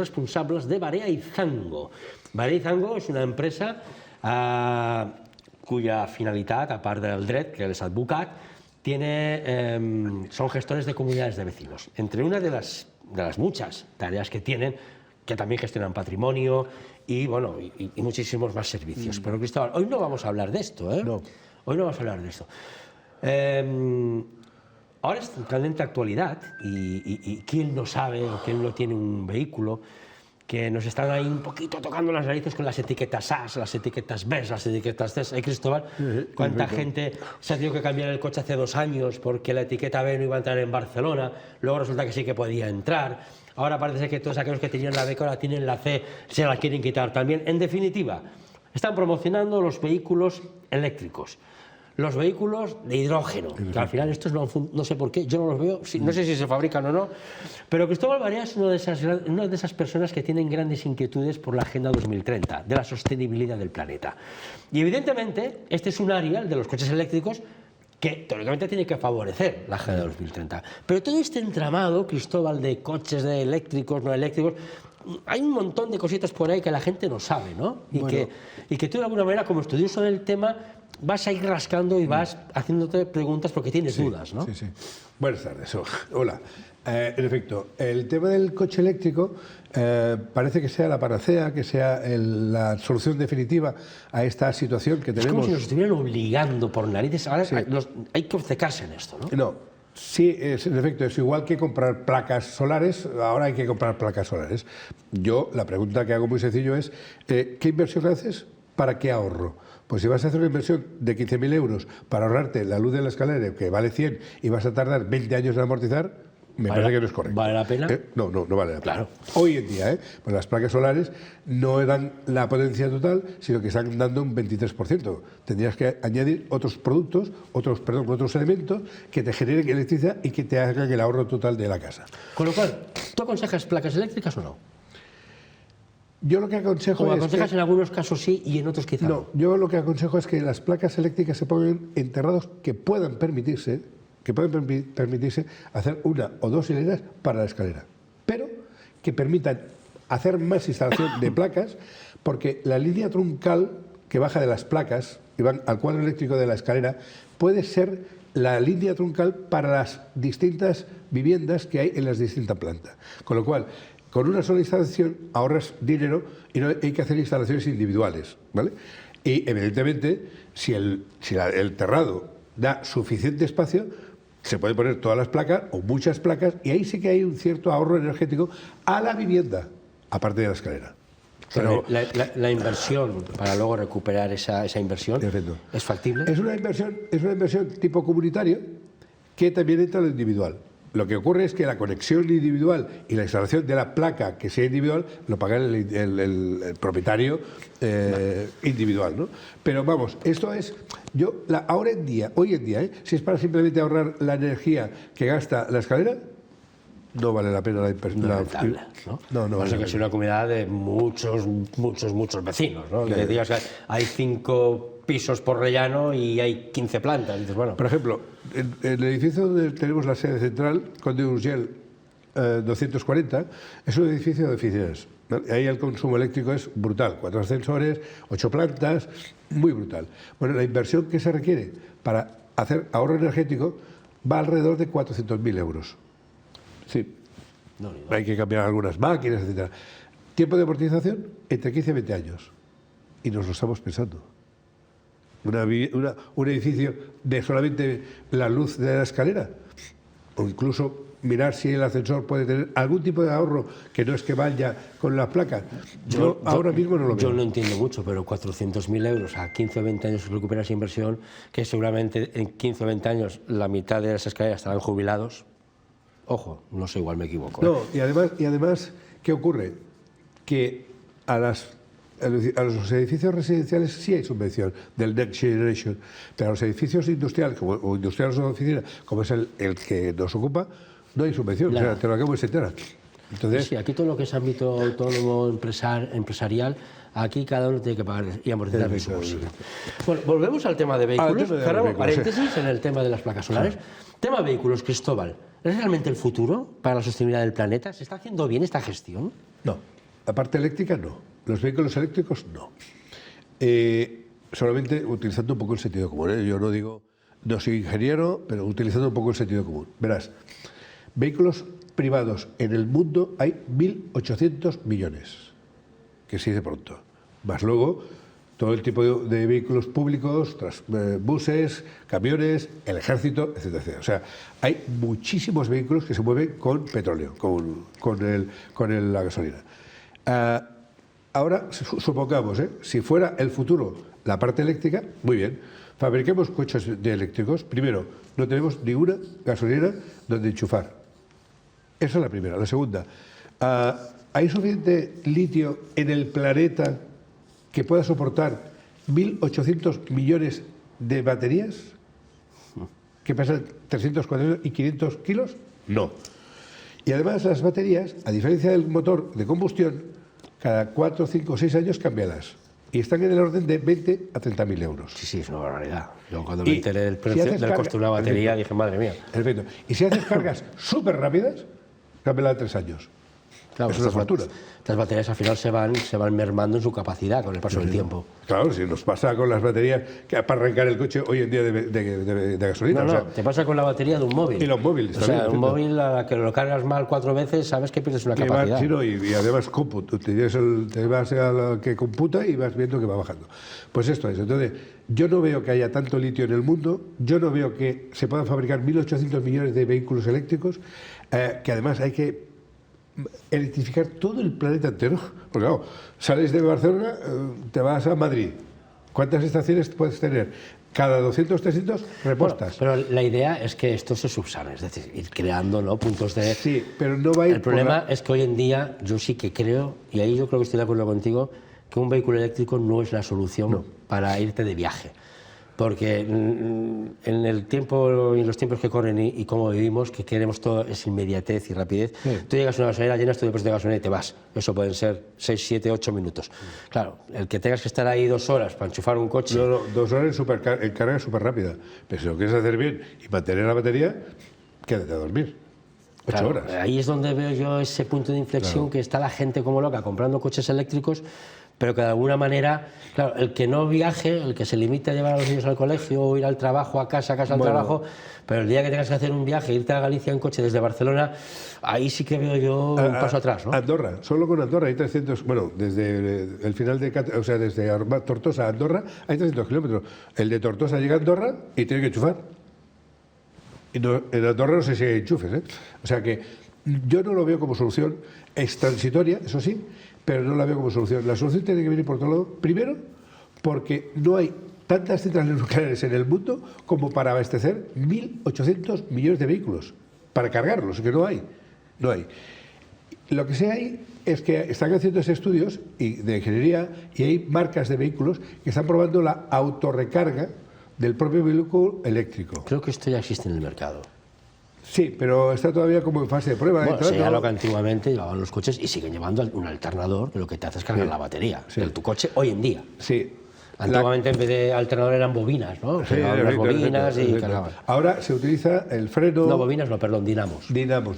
responsables de Barea y Zango. Barea y Zango és una empresa cuya finalitat, a part del dret, que és advocat, son gestores de comunidades de vecinos. Entre una de las muchas tareas que tienen, que también gestionan patrimonio y muchísimos más servicios. Pero Cristóbal, hoy no vamos a hablar de esto, ¿eh? No. Hoy no vamos a hablar de esto. Ahora es candente actualidad y quién no sabe o quién no tiene un vehículo que nos están ahí un poquito tocando las narices con las etiquetas A, las etiquetas B, las etiquetas C. Cristóbal, ¿cuánta gente se ha tenido que cambiar el coche hace 2 años porque la etiqueta B no iba a entrar en Barcelona, luego resulta que sí que podía entrar, ahora parece que todos aquellos que tenían la B que ahora tienen la C se la quieren quitar también? En definitiva, están promocionando los vehículos eléctricos, los vehículos de hidrógeno, que al final estos no sé por qué, yo no los veo, no sé si se fabrican o no, pero Cristóbal Barea es una de esas personas que tienen grandes inquietudes por la Agenda 2030, de la sostenibilidad del planeta. Y evidentemente, este es un área, el de los coches eléctricos, que teóricamente tiene que favorecer la Agenda 2030. Pero todo este entramado, Cristóbal, de coches de eléctricos, no eléctricos, hay un montón de cositas por ahí que la gente no sabe, ¿no? Y que tú de alguna manera, como estudioso del tema, vas a ir rascando y vas haciéndote preguntas porque tienes dudas, ¿no? Sí, sí. Buenas tardes. Hola. En efecto, el tema del coche eléctrico parece que sea la panacea, que sea la solución definitiva a esta situación que tenemos. Es como si nos estuvieran obligando por narices. Ahora hay que obcecarse en esto, ¿no? No. Sí, en efecto, es igual que comprar placas solares, ahora hay que comprar placas solares. Yo, la pregunta que hago muy sencillo es, ¿qué inversión haces? ¿Para qué ahorro? Pues si vas a hacer una inversión de 15.000 euros para ahorrarte la luz de la escalera, que vale 100, y vas a tardar 20 años en amortizar, me parece que no es correcto. ¿Vale la pena? No vale la pena. Claro. Hoy en día, pues las placas solares no dan la potencia total, sino que están dando un 23%. Tendrías que añadir otros productos, otros elementos que te generen electricidad y que te hagan el ahorro total de la casa. Con lo cual, ¿tú aconsejas placas eléctricas o no? Yo lo que aconsejo o aconsejas en algunos casos sí y en otros quizá no. Yo lo que aconsejo es que las placas eléctricas se pongan en terrados que puedan permitirse hacer 1 o 2 hileras para la escalera, pero que permitan hacer más instalación de placas, porque la línea truncal que baja de las placas y van al cuadro eléctrico de la escalera puede ser la línea truncal para las distintas viviendas que hay en las distintas plantas, con lo cual con una sola instalación ahorras dinero y no hay que hacer instalaciones individuales, ¿vale? Y evidentemente, si el terrado da suficiente espacio, se pueden poner todas las placas o muchas placas y ahí sí que hay un cierto ahorro energético a la vivienda, aparte de la escalera. Pero la inversión, para luego recuperar esa inversión, ¿es factible? Es una inversión tipo comunitario que también entra en lo individual. Lo que ocurre es que la conexión individual y la instalación de la placa que sea individual lo paga el propietario individual, ¿no? Pero vamos, esto es, hoy en día, si es para simplemente ahorrar la energía que gasta la escalera, no vale la pena la inversión. No es rentable, ¿no? No vale que es una comunidad de muchos vecinos, ¿no? Que digas que hay 5 pisos por rellano y hay 15 plantas. Dices, bueno. Por ejemplo, en el edificio donde tenemos la sede central, Conde d'Urgell 240, es un edificio de oficinas. Ahí el consumo eléctrico es brutal, 4 ascensores, 8 plantas, muy brutal. Bueno, la inversión que se requiere para hacer ahorro energético va alrededor de 400.000 euros. Sí, hay que cambiar algunas máquinas, etc. Tiempo de amortización, entre 15 y 20 años. Y nos lo estamos pensando. Un edificio de solamente la luz de la escalera, o incluso mirar si el ascensor puede tener algún tipo de ahorro que no es que vaya con las placas. Yo ahora mismo no lo veo. Yo no entiendo mucho, pero 400.000 euros a 15 o 20 años recuperar esa inversión, que seguramente en 15 o 20 años la mitad de las escaleras estarán jubilados. Ojo, no sé, igual me equivoco. No, y además, ¿qué ocurre? Que a los edificios residenciales sí hay subvención del Next Generation, pero a los edificios industriales o industriales de oficina, como es el que nos ocupa, no hay subvención. Claro. O sea, te lo acabo de sentar. Entonces, sí, aquí todo lo que es ámbito autónomo, empresarial, aquí cada uno tiene que pagar y amortizar de su bolsillo. Bueno, volvemos al tema de vehículos. Cerramos paréntesis en el tema de las placas solares. Sí. Tema vehículos, Cristóbal. ¿Es realmente el futuro para la sostenibilidad del planeta? ¿Se está haciendo bien esta gestión? No, la parte eléctrica no, los vehículos eléctricos no. Solamente utilizando un poco el sentido común, ¿eh? Yo no digo, no soy ingeniero, pero utilizando un poco el sentido común. Verás, vehículos privados en el mundo hay 1.800 millones, que se dice pronto. Más luego, todo el tipo de vehículos públicos, buses, camiones, el ejército, etcétera, etcétera. O sea, hay muchísimos vehículos que se mueven con petróleo, con la gasolina. Ahora, supongamos, si fuera el futuro la parte eléctrica, muy bien, fabriquemos coches eléctricos. Primero, no tenemos ninguna gasolinera donde enchufar. Esa es la primera. La segunda, ¿hay suficiente litio en el planeta que pueda soportar 1.800 millones de baterías que pesan 300, 400 y 500 kilos? No. Y además las baterías, a diferencia del motor de combustión, cada 4, 5, 6 años cámbialas. Y están en el orden de 20 a 30.000 euros. Sí, es una barbaridad. Yo cuando me enteré del precio del coste de una batería dije, madre mía. Perfecto. Y si haces cargas súper rápidas, cámbiala en 3 años. Claro, es una fortuna. Estas baterías al final se van mermando en su capacidad con el paso del tiempo. Claro, si nos pasa con las baterías que para arrancar el coche hoy en día de gasolina. No, no, te pasa con la batería de un móvil. Y los móviles también. O sea, un móvil a la que lo cargas mal 4 veces, sabes que pierdes una capacidad. Sí, no, y además cómputo. Te vas a la que computa y vas viendo que va bajando. Pues esto es. Entonces, yo no veo que haya tanto litio en el mundo, yo no veo que se puedan fabricar 1.800 millones de vehículos eléctricos, que además hay que electrificar todo el planeta entero. Porque claro, sales de Barcelona, te vas a Madrid. ¿Cuántas estaciones puedes tener? Cada 200, 300 repostas. Bueno, pero la idea es que esto se subsane, es decir, ir creando, ¿no?, puntos de... Sí, pero no va a ir... El problema es que hoy en día yo sí que creo, y ahí yo creo que estoy de acuerdo contigo, que un vehículo eléctrico no es la solución para irte de viaje. Porque en el tiempo y los tiempos que corren y cómo vivimos, que queremos todo es inmediatez y rapidez. Sí. Tú llegas a una gasolinera, llenas tu depósito de gasolina y te vas. Eso pueden ser 6, 7, 8 minutos. Claro, el que tengas que estar ahí 2 horas para enchufar un coche... No, 2 horas en carga súper rápida. Pero si lo quieres hacer bien y mantener la batería, quédate a dormir. 8 horas. Ahí es donde veo yo ese punto de inflexión, que está la gente como loca comprando coches eléctricos, pero que de alguna manera, claro, el que no viaje, el que se limite a llevar a los niños al colegio o ir al trabajo, a casa al trabajo, pero el día que tengas que hacer un viaje, irte a Galicia en coche desde Barcelona, ahí sí que veo yo un paso atrás, ¿no? Andorra, solo con Andorra hay 300, bueno, desde el final de, o sea, desde Tortosa a Andorra hay 300 kilómetros. El de Tortosa llega a Andorra y tiene que enchufar. Y no, en Andorra no sé si hay enchufes, ¿eh? O sea que yo no lo veo como solución, es transitoria, eso sí, pero no la veo como solución. La solución tiene que venir por otro lado, primero, porque no hay tantas centrales nucleares en el mundo como para abastecer 1.800 millones de vehículos, para cargarlos, que no hay. No hay. Lo que sí hay es que están haciendo estudios de ingeniería y hay marcas de vehículos que están probando la autorrecarga del propio vehículo eléctrico. Creo que esto ya existe en el mercado. Sí, pero está todavía como en fase de prueba. Bueno, sería lo que antiguamente llevaban los coches y siguen llevando un alternador que lo que te hace es cargar la batería de tu coche hoy en día. Sí. Antiguamente en vez de alternador eran bobinas, ¿no? Sí, las bobinas y cargaban. Ahora se utiliza el freno... No, bobinas no, perdón, dinamos. Dinamos.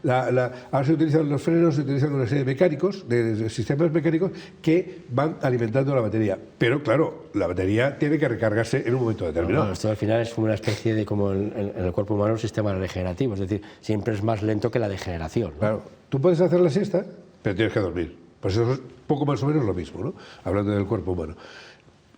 Ahora se utilizan los frenos, se utilizan una serie de mecánicos, de sistemas mecánicos que van alimentando la batería. Pero claro, la batería tiene que recargarse en un momento determinado. Esto al final es como una especie de, como en el cuerpo humano, un sistema regenerativo. Es decir, siempre es más lento que la degeneración, ¿no? Claro, tú puedes hacer la siesta, pero tienes que dormir. Pues eso es poco más o menos lo mismo, ¿no? Hablando del cuerpo humano.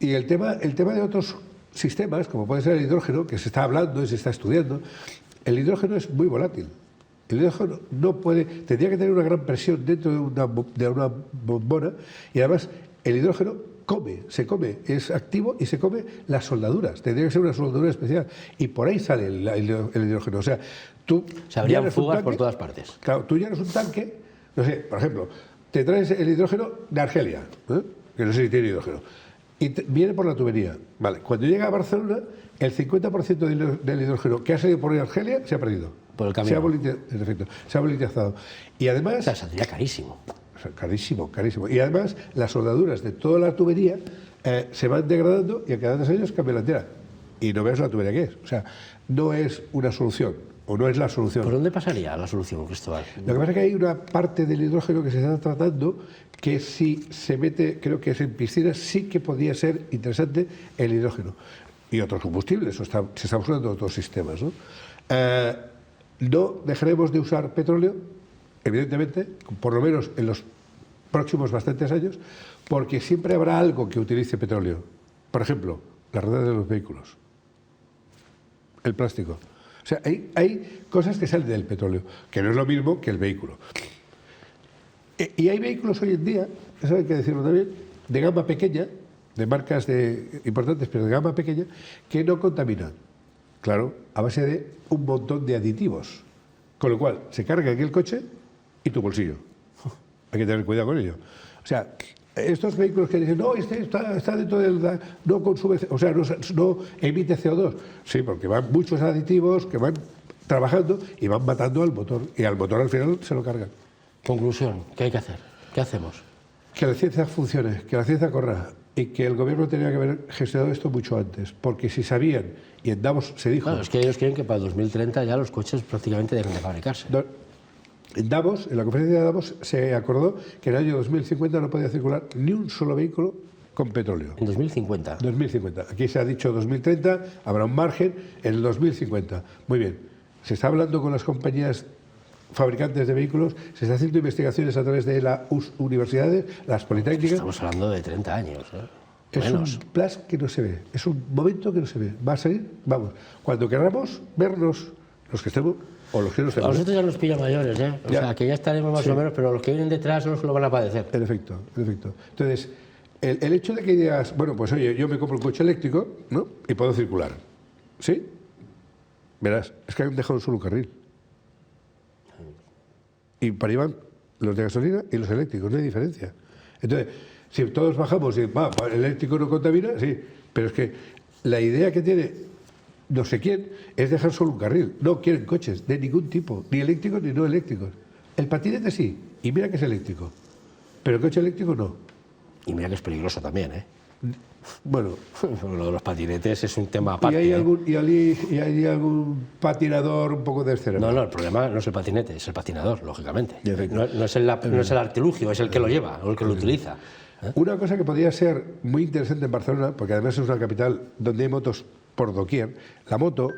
Y el tema de otros sistemas, como puede ser el hidrógeno, que se está hablando y se está estudiando, el hidrógeno es muy volátil. El hidrógeno no puede, tendría que tener una gran presión dentro de una bombona, y además el hidrógeno se come, es activo y se come las soldaduras. Tendría que ser una soldadura especial. Y por ahí sale el hidrógeno. O sea, habrían fugas por todas partes. Claro, tú llenas un tanque, no sé, por ejemplo, te traes el hidrógeno de Argelia, que no sé si tiene hidrógeno, y viene por la tubería. Vale. Cuando llega a Barcelona, el 50% del hidrógeno que ha salido por Argelia se ha perdido. Por el camino. Se ha volatilizado. Y además... O sea, saldría carísimo. Carísimo, carísimo. Y además, las soldaduras de toda la tubería se van degradando y a cada 3 años cambia la entera. Y no ves la tubería que es. O sea, no es una solución. o no es la solución. ¿Por dónde pasaría la solución, Cristóbal? Lo que pasa es que hay una parte del hidrógeno que se está tratando que si se mete, creo que es en piscinas, sí que podría ser interesante el hidrógeno. Y otros combustibles, se están usando otros sistemas, ¿no? No dejaremos de usar petróleo, evidentemente, por lo menos en los próximos bastantes años, porque siempre habrá algo que utilice petróleo. Por ejemplo, las ruedas de los vehículos, el plástico. O sea, hay cosas que salen del petróleo, que no es lo mismo que el vehículo. Y hay vehículos hoy en día, eso hay que decirlo también, de gama pequeña, de marcas importantes, pero de gama pequeña, que no contaminan. Claro, a base de un montón de aditivos. Con lo cual, se carga aquí el coche y tu bolsillo. Hay que tener cuidado con ello. O sea, estos vehículos que dicen, no, este está dentro del... no consume, o sea, no emite CO2. Sí, porque van muchos aditivos que van trabajando y van matando al motor. Y al motor al final se lo cargan. Conclusión, ¿qué hay que hacer? ¿Qué hacemos? Que la ciencia funcione, que la ciencia corra y que el gobierno tenía que haber gestionado esto mucho antes, porque si sabían, y en Davos se dijo... Claro, es que ellos quieren que para 2030 ya los coches prácticamente dejen de fabricarse. En Davos, en la conferencia de Davos, se acordó que en el año 2050 no podía circular ni un solo vehículo con petróleo. En 2050. 2050. Aquí se ha dicho 2030, habrá un margen en el 2050. Muy bien. Se está hablando con las compañías fabricantes de vehículos, se está haciendo investigaciones a través de las universidades, las politécnicas. Estamos hablando de 30 años. Es un plus que no se ve, es un momento que no se ve. Va a salir, vamos, cuando queramos vernos, los que estemos o los que no estemos. A nosotros ya nos pilla mayores, ¿eh? O sea, que ya estaremos más o menos, pero los que vienen detrás no se lo van a padecer. En efecto, en efecto. Entonces, el hecho de que digas, bueno, pues oye, yo me compro un coche eléctrico, ¿no? Y puedo circular. ¿Sí? Verás, es que han dejado solo un carril. Y para ahí van los de gasolina y los eléctricos, no hay diferencia. Entonces, si todos bajamos y el eléctrico no contamina, sí, pero es que la idea que tiene no sé quién es dejar solo un carril. No quieren coches de ningún tipo, ni eléctricos ni no eléctricos. El patinete sí, y mira que es eléctrico, pero el coche eléctrico no. Y mira que es peligroso también, ¿eh? Bueno, lo de los patinetes es un tema aparte. ¿Y hay algún patinador un poco descerebrado? No, el problema no es el patinete, es el patinador, lógicamente. No es el artilugio, es el que lo lleva o el que lo utiliza. Una cosa que podría ser muy interesante en Barcelona, porque además es una capital donde hay motos por doquier, la moto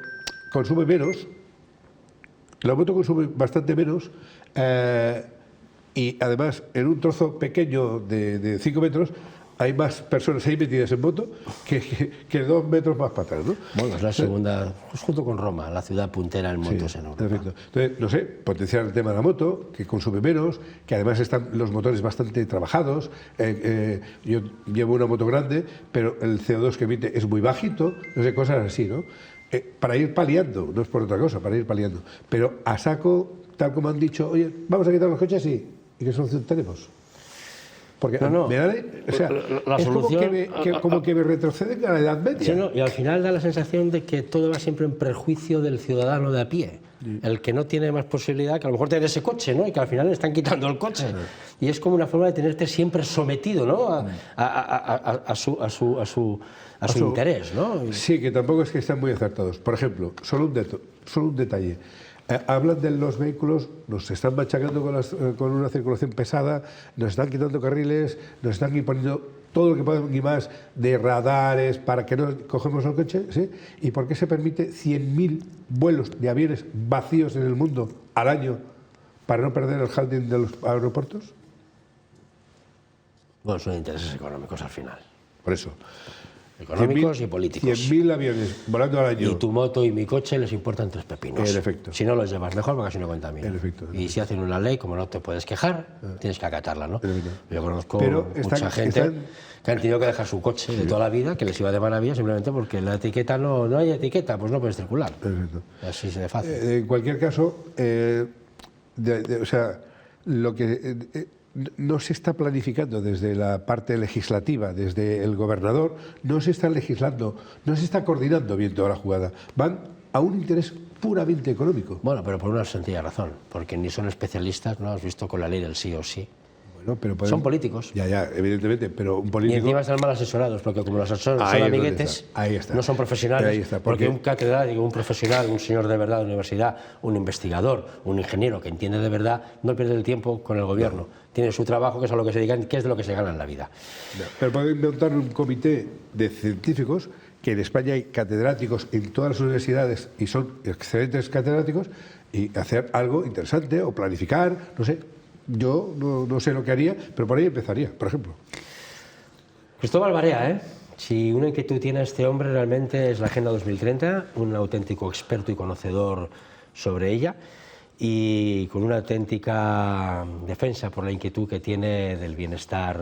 consume menos, bastante menos, y además en un trozo pequeño de 5 metros hay más personas ahí metidas en moto que 2 metros más para atrás, ¿no? Bueno, es la segunda, pues junto con Roma, la ciudad puntera en motos en Europa. Perfecto. Entonces, no sé, potenciar el tema de la moto, que consume menos, que además están los motores bastante trabajados. Yo llevo una moto grande, pero el CO2 que emite es muy bajito, no sé, cosas así, ¿no? Para ir paliando, no es por otra cosa, para ir paliando. Pero a saco, tal como han dicho, oye, vamos a quitar los coches, sí. ¿Y qué solución tenemos? Porque no. o sea, la es solución, como que me retroceden a la Edad Media. Sí, ¿no? Y al final da la sensación de que todo va siempre en perjuicio del ciudadano de a pie, el que no tiene más posibilidad que a lo mejor tener ese coche, ¿no? Y que al final le están quitando el coche. Y es como una forma de tenerte siempre sometido, ¿no? A su interés, ¿no? Sí, que tampoco es que estén muy acertados. Por ejemplo, solo un detalle. Hablan de los vehículos, nos están machacando con una circulación pesada, nos están quitando carriles, nos están poniendo todo lo que pueden y más de radares para que no cogemos el coche, ¿sí? ¿Y por qué se permite 100.000 vuelos de aviones vacíos en el mundo al año para no perder el handling de los aeropuertos? Bueno, son intereses económicos al final. Por eso. Económicos y políticos. 100.000 aviones volando al año. Y tu moto y mi coche les importan 3 pepinos. En efecto. Si no los llevas mejor, porque así no contaminan. En efecto. Y si hacen una ley, como no te puedes quejar, tienes que acatarla, ¿no? Yo conozco mucha gente que han tenido que dejar su coche de toda la vida, que les iba de maravilla simplemente porque la etiqueta no hay etiqueta, pues no puedes circular. Perfecto. Así de fácil. En cualquier caso, o sea, lo que no se está planificando desde la parte legislativa, desde el gobernador, no se está legislando, no se está coordinando bien toda la jugada. Van a un interés puramente económico. Bueno, pero por una sencilla razón, porque ni son especialistas, ¿no? Has visto con la ley del sí o sí. ¿no? Pero Son políticos. Ya, evidentemente, pero un Y político... encima están mal asesorados, porque como los asesores Ahí son es donde amiguetes, está, ahí está. no son profesionales. Ahí está, porque porque un catedrático, un profesional, un señor de verdad de universidad, un investigador, un ingeniero que entiende de verdad, no pierde el tiempo con el gobierno. Tiene su trabajo, que es a lo que se dedican, que es de lo que se gana en la vida. Pero pueden montar un comité de científicos, que en España hay catedráticos en todas las universidades y son excelentes catedráticos, y hacer algo interesante o planificar, no sé. Yo no sé lo que haría, pero por ahí empezaría, por ejemplo. Cristóbal Barea, ¿eh? Si una inquietud tiene este hombre realmente es la Agenda 2030, un auténtico experto y conocedor sobre ella, y con una auténtica defensa por la inquietud que tiene del bienestar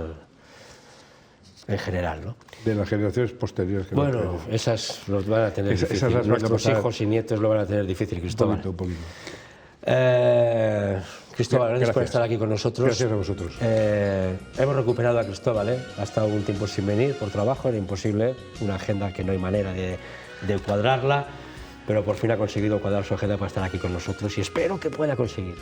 en general, ¿no? De las generaciones posteriores. Que bueno, esas los van a tener difícil. Esas las van a Nuestros pasar hijos y nietos lo van a tener difícil, Cristóbal. Un poquito. Cristóbal, gracias por estar aquí con nosotros. Gracias a vosotros. Hemos recuperado a Cristóbal, ¿eh? Ha estado un tiempo sin venir por trabajo, era imposible, una agenda que no hay manera de cuadrarla, pero por fin ha conseguido cuadrar su agenda para estar aquí con nosotros y espero que pueda conseguir.